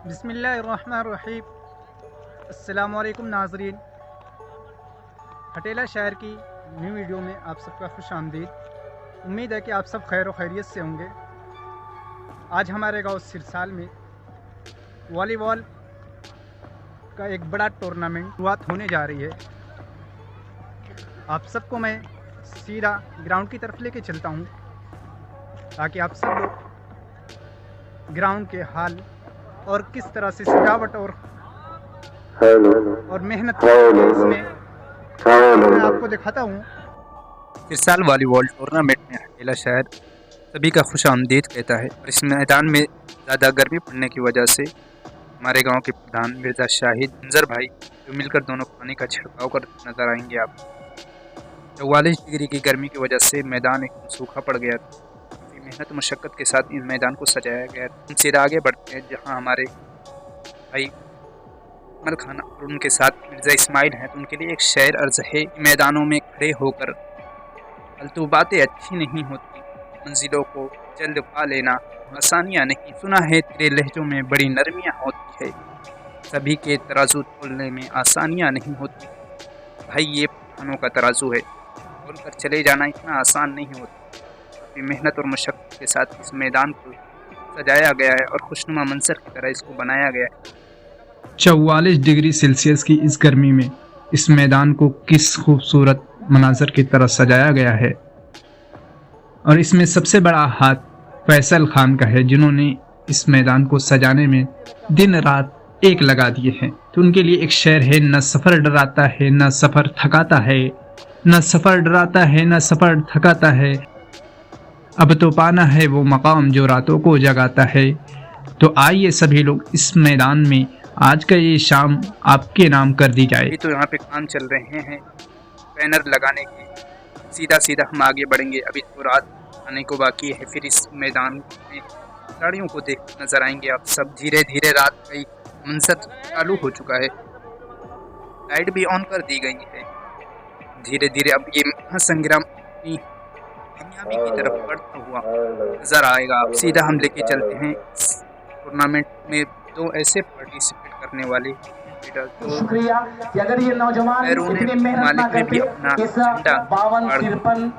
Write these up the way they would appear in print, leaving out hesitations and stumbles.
बिस्मिल्लाहिर्रहमानिर्रहीम। अस्सलामुअलैकुम नाज़रीन, हटेला शहर की न्यू वीडियो में आप सबका खुश आमदीद। उम्मीद है कि आप सब खैर खैरियत से होंगे। आज हमारे गांव सिरसाल में वॉलीबॉल का एक बड़ा टूर्नामेंट शुरुआत होने जा रही है। आप सबको मैं सीधा ग्राउंड की तरफ लेके चलता हूं ताकि आप सब लोग ग्राउंड के हाल और किस तरह से सजावट और मेहनत इसमें मैं आपको दिखाता हूँ। सिरसाल वॉलीबॉल टूर्नामेंट में हटेला शहर सभी का खुश आमदीद कहता है और इस मैदान में ज़्यादा गर्मी पड़ने की वजह से हमारे गांव के प्रधान मिर्ज़ा शाहिद अंजर भाई जो मिलकर दोनों पानी का छिड़काव कर नजर आएंगे आप। 44 डिग्री की गर्मी की वजह से मैदान एकदम सूखा पड़ गया था। काफ़ी मेहनत मशक्क़त के साथ इस मैदान को सजाया गया। हम सीधा आगे बढ़ते हैं जहाँ हमारे भाई अमल खान और उनके साथ मिर्ज़ा इस्माइल हैं, तो उनके लिए एक शेर अर्ज़ है। मैदानों में खड़े होकर फालतू बातें अच्छी नहीं होती, मंजिलों को जल्द पा लेना आसानियाँ नहीं। सुना है तेरे लहजों में बड़ी नरमियाँ होती है, सभी के तराजू तोलने में आसानियाँ नहीं होती। भाई ये पठानों का तराजू है, बोलकर चले जाना इतना आसान नहीं होता। काफ़ी मेहनत और मशक्क़त के साथ इस मैदान को सजाया गया है और खुशनुमा मंजर की तरह इसको बनाया गया है। 44 डिग्री सेल्सियस की इस गर्मी में इस मैदान को किस खूबसूरत मनाजर की तरह सजाया गया है और इसमें सबसे बड़ा हाथ फैसल खान का है, जिन्होंने इस मैदान को सजाने में दिन रात एक लगा दिए हैं। तो उनके लिए एक शेर है, न सफ़र डराता है न सफ़र थकाता है, न सफ़र डराता है न सफ़र थकाता है, अब तो पाना है वो मकाम जो रातों को जगाता है। तो आइए सभी लोग इस मैदान में आज का ये शाम आपके नाम कर दी जाए। तो यहाँ पे काम चल रहे हैं बैनर लगाने के, सीधा सीधा हम आगे बढ़ेंगे। अभी तो रात आने को बाकी है, फिर इस मैदान में गाड़ियों को देख नजर आएंगे आप सब। धीरे धीरे रात का मंजर चालू हो चुका है, लाइट भी ऑन कर दी गई है। धीरे धीरे अब ये महासंग्राम अपनी कामयाबी की तरफ बढ़ता हुआ नजर आएगा। अब सीधा हम लेके चलते हैं टूर्नामेंट में दो ऐसे पार्टिसिपेट करने वाले शुक्रिया कि अगर ये नौजवान इतनी मेहनत ना करते इस 52-53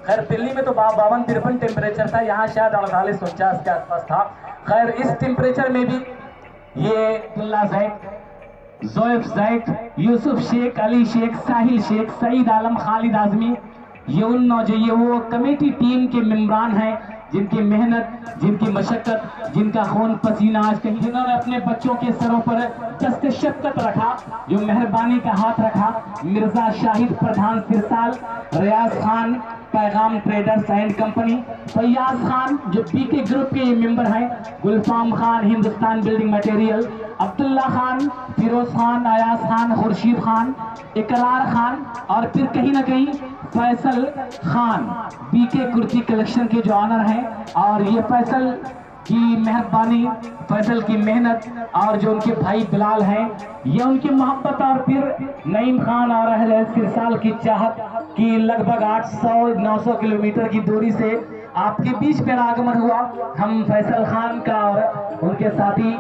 खैर दिल्ली में तो 52-53 टेम्परेचर था, यहाँ शायद 48-49 के आसपास था। खैर इस टेम्परेचर में भी ये अब्दुल्ला जैद, जोएफ जैद, यूसुफ शेख, अली शेख, साहिल शेख, सईद आलम, खालिद आजमी, ये वो कमेटी टीम के मेंबरान हैं जिनकी मेहनत, जिनकी मशक्कत, जिनका खून पसीना आज कहीं, जिन्होंने अपने बच्चों के सरों पर दस्त शफ़क़त रखा, जो मेहरबानी का हाथ रखा। मिर्ज़ा शाहिद प्रधान सिरसाल, रियाज खान पैगाम traders and company, Faiyaz Khan जो पीके ग्रुप के ये मेंबर हैं, गुलफाम खान हिंदुस्तान बिल्डिंग मटेरियल, अब्दुल्ला खान, फिरोज खान, अयाज खान, खुर्शीद खान, इकरार खान और फिर कहीं ना कहीं फैसल खान पीके कुर्ती कलेक्शन के जो ऑनर हैं। और ये फैसल की मेहरबानी, फैसल की मेहनत और जो उनके भाई बिलाल हैं, ये उनकी मोहब्बत और फिर नईम खान और अहले सिरसाल की चाहत की लगभग 800-900 किलोमीटर की दूरी से आपके बीच में आगमन हुआ। हम फैसल खान का और उनके साथी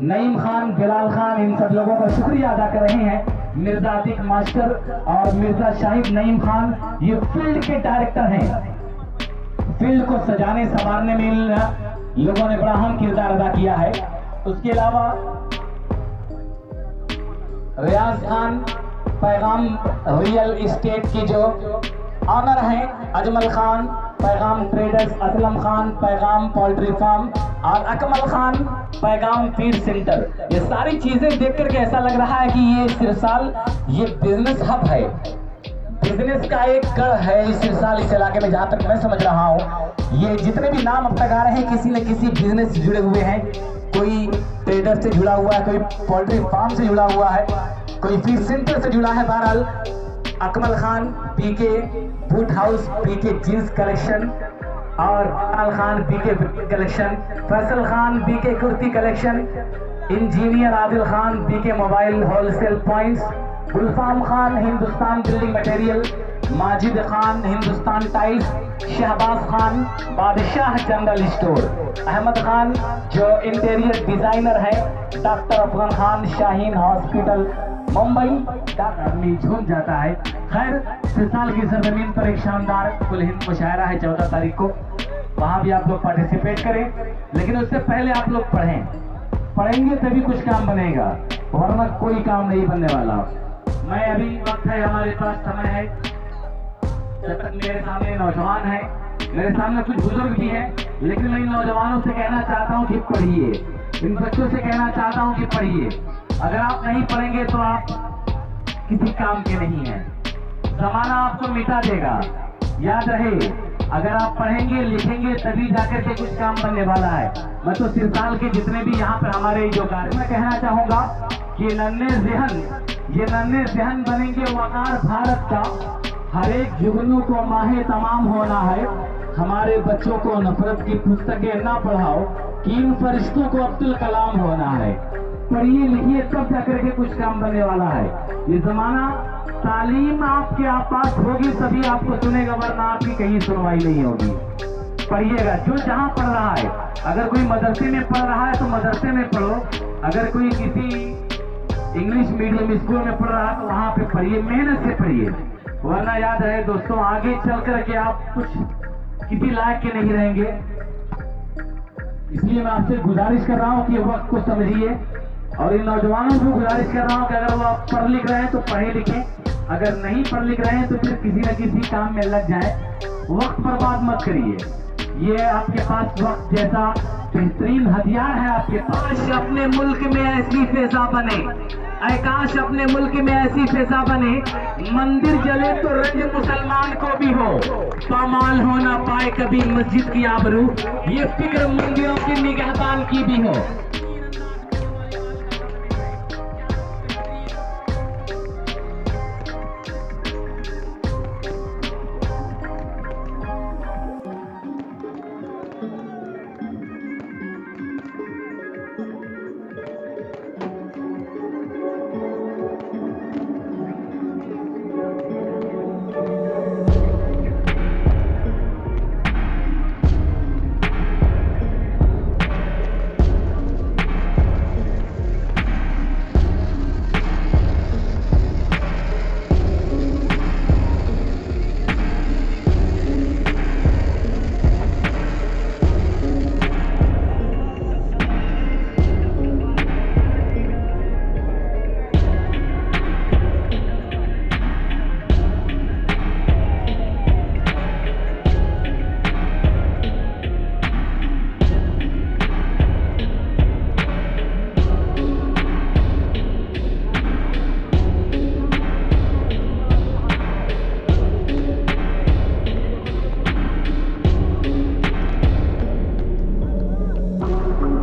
नईम खान, बिलाल खान, इन सब लोगों का शुक्रिया अदा कर रहे हैं। मिर्जा अतीक मास्टर और मिर्जा शाहिद नईम खान ये फील्ड के डायरेक्टर हैं। फील्ड को सजाने संवारने में लोगों ने बड़ा अहम किरदार अदा किया है। उसके अलावा रियाज खान पैगाम रियल इस्टेट की जो ऑनर हैं, अजमल खान पैगाम ट्रेडर्स, असलम खान पैगाम पोल्ट्री फार्म और अकमल खान पैगाम फीड सेंटर। ये सारी चीजें देख करके ऐसा लग रहा है कि ये सिरसाल ये बिजनेस हब है, बिजनेस का एक गढ़ है इस सिरसाल इस इलाके में। जहाँ तक मैं समझ रहा हूँ ये जितने भी नाम अब तक आ रहे हैं किसी न किसी बिजनेस से जुड़े हुए हैं। कोई ट्रेडर से जुड़ा हुआ है, कोई पोल्ट्री फार्म से जुड़ा हुआ है, कोई फीड सेंटर से जुड़ा है। बहरहाल Akmal Khan PK boot house, PK jeans collection और आल Khan PK collection, Faisal Khan PK kurti collection, engineer Adil Khan PK mobile wholesale points, Gulfam Khan Hindustan building material, Majid Khan Hindustan tiles, Shahbaz Khan Badshah general store, Ahmad Khan जो इंटीरियर डिजाइनर है, डॉक्टर अफगान खान शाहीन हॉस्पिटल मुंबई, आदमी झूम जाता है। खैर सिरसाल की सरजमीन पर एक शानदार कुल हिंद मुशायरा है 14 तारीख को, वहां भी आप लोग पार्टिसिपेट करें। लेकिन उससे पहले आप लोग पढ़ेंगे तभी कुछ काम बनेगा, वरना कोई काम नहीं बनने वाला। मैं अभी वक्त है, हमारे पास समय है, जब तक मेरे सामने नौजवान है, मेरे सामने कुछ बुजुर्ग भी हैं, लेकिन मैं इन नौजवानों से कहना चाहता हूं कि पढ़िए, इन बच्चों से कहना चाहता हूं कि पढ़िए। अगर आप नहीं पढ़ेंगे तो आप किसी काम के नहीं हैं, जमाना आपको मिटा देगा। याद रहे, अगर आप पढ़ेंगे लिखेंगे तभी जाकर के कुछ काम बनने वाला है। मैं तो सिरसाल के जितने भी यहाँ पर हमारे जो कार्य में कहना चाहूंगा कि ये नन्हे जहन बनेंगे वकार भारत का, हर एक जुगनू को माहे तमाम होना है। हमारे बच्चों को नफरत की पुस्तकें ना पढ़ाओ कि इन फरिश्तों को अब्दुल कलाम होना है। पढ़िए लिखिए तब जाकर के कुछ काम बनने वाला है। ये जमाना तालीम आपके पास होगी तभी आपको सुनेगा, वरना आपकी कहीं सुनवाई नहीं होगी। पढ़िएगा, जो जहाँ पढ़ रहा है, अगर कोई मदरसे में पढ़ रहा है तो मदरसे में पढ़ो, अगर कोई किसी इंग्लिश मीडियम स्कूल में पढ़ रहा है तो वहाँ पे पढ़िए, मेहनत से पढ़िए, वरना याद रहे दोस्तों आगे चल कर के आप कुछ किसी लायक के नहीं रहेंगे। इसलिए मैं आपसे गुजारिश कर रहा हूँ कि वक्त को समझिए, और इन नौजवानों को गुजारिश कर रहा हूँ कि अगर वो आप पढ़ लिख रहे हैं तो पढ़े लिखें, अगर नहीं पढ़ लिख रहे हैं तो फिर किसी न किसी काम में लग जाए। वक्त बर्बाद मत करिए, ये आपके पास वक्त जैसा बेहतरीन हथियार है आपके पास। अपने मुल्क में ऐसी फिजा बने, काश अपने मुल्क में ऐसी फिजा बने, मंदिर जले तो रंज मुसलमान को भी हो, पामाल हो ना पाए कभी मस्जिद की आबरू, ये फिक्र मंदिरों की निगहबान की भी हो।